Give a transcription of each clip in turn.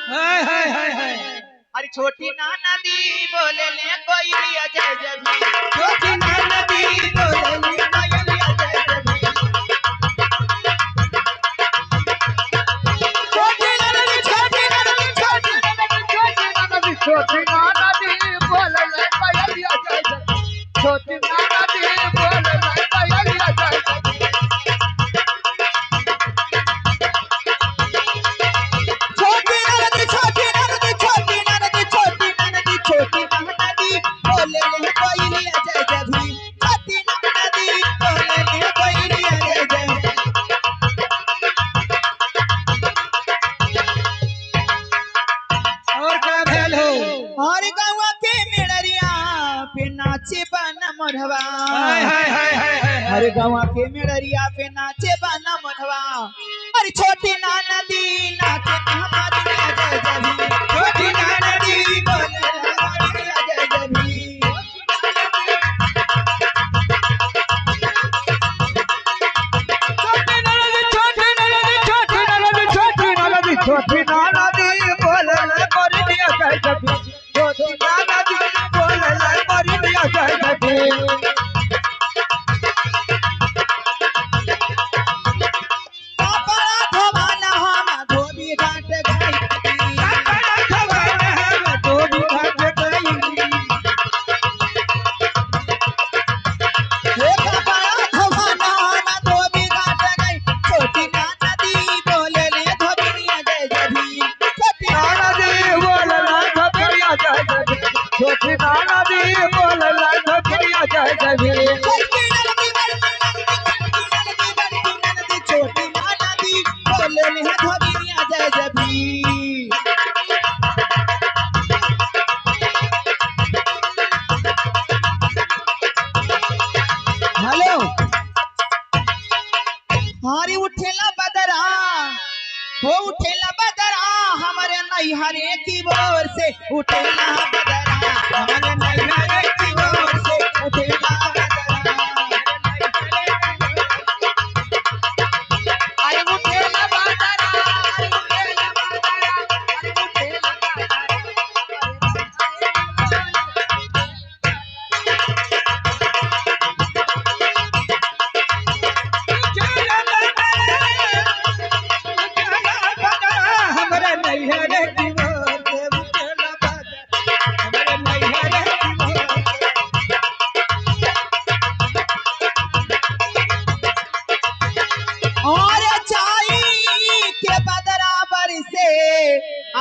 हाय हाय हाय हाय। अरे छोटी नाना दी बोले ले कोई लिया जय जय भी। छोटी नाना दी बोले ले कोई लिया जय जय भी। छोटी नाना दी छोटी नाना दी छोटी नाना दी छोटी नाना दी बोले ले कोई लिया जय जय। छोटी नाना दी बोले ले कोई लिया जय जय। छोटी नाना दी छोटी नाना दी छोटी नाना दी छोटी नाना दी छोटी नाना दी बोले ले कोई लिया जय जय भी। छोटी नाना दी बोले ले कोई लिया जय जय। और क्या भेल हो? और गाँव के मेड़रिया पे नाचे बना मोरवा। हाय हाय हाय हाय हाय। हर गाँव के मेड़रिया पे नाचे बना मोरवा। अरे छोटी नाना दी नाचे हमारी जय जय भी। छोटी नाना दी बोले हमारी जय जय भी। छोटी नाना दी छोटी नाना दी छोटी नाना दी छोटी नाना दी छोटी नाना दी बोले ले कोई लिया जय जय। छोटी नाना दी बोले ले कोई लिया जय जय। पापड़ा धोवाना हम धोबी घाट गई। हे पापड़ा धोवाना हम धोबी घाट गई। छोटी नाना दी बोले ले धोबिया जय जय भी। छोटी नाना दी बोले ला धोबिया जय जय। छोटी नाना दी बोले ला धोबिया जय जय। छोटी नाना दी छोटी नाना दी बोले ले धोबिया जय जय भी। हेलो हारी उठेला बदरा हो उठेला बदरा हमारे नैहरे की ओर से उठेला बदरा। हमारे नैहरे की ओर से उठेला बदरा। अरे उठेला बदरा अरे उठेला बदरा अरे उठेला हमारे नैहरे की ओर से उठेला बदरा। हमारे नैहरे की ओर से। और चाई के बदराबर से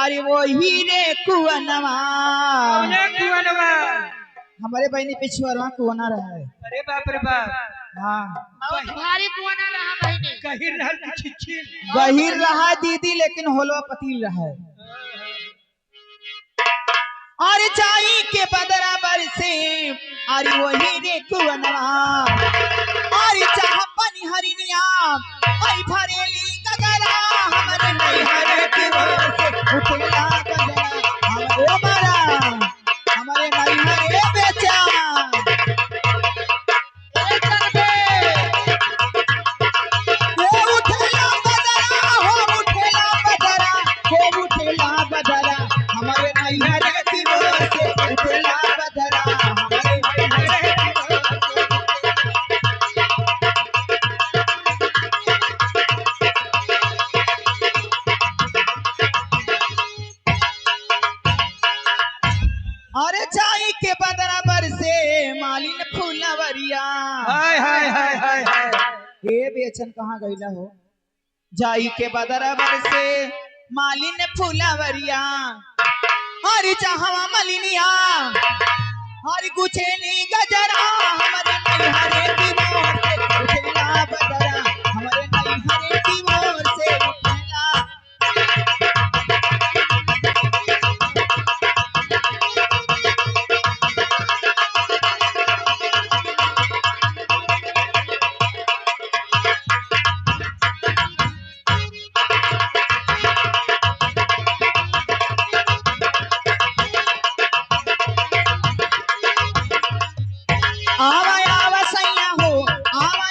अरे वो हीरे कुवनवा। कौने कुवनवा? हमारे बहनी पिछुआ कुवना रहा है। अरे बाप रे बाप। हाँ भारी कुआना रहा बहिनी। कहीं रहल की छिछी। गहिर रहा दीदी लेकिन होलवा पतील रहा है। अरे चाई के बदराबर से अरे वो हीरे कुवनवा। अरे चाह पानी हरिनिया आई भरेली गगरा। हमारे नैहरे की ओर से उठेला गगरा। हमारे मारा हमारे नैहरे बेचा। वो उठेला बदरा हो उठेला बदरा हो उठेला बदरा। हमारे नैहरे की ओर से उठेला बदरा। हमारे नैहरे की ओर से। अरे चाई के बदराबर से मालिन फूलवरिया। हाय हाय हाय हाय हाय। हे बेचन कहाँ गईला हो? जाई के बदराबर से मालिन फूलवरिया। हरी चाहवा मलिनिया हरी गुछेली गजरा। हमारे नैहरे की ओर से उठेला बदरा। हमारे नैहरे की ओर से उठेला। आवा आवा सैया हो आवा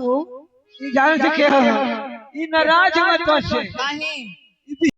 हो ई जान से के ई नाराज मत से नहीं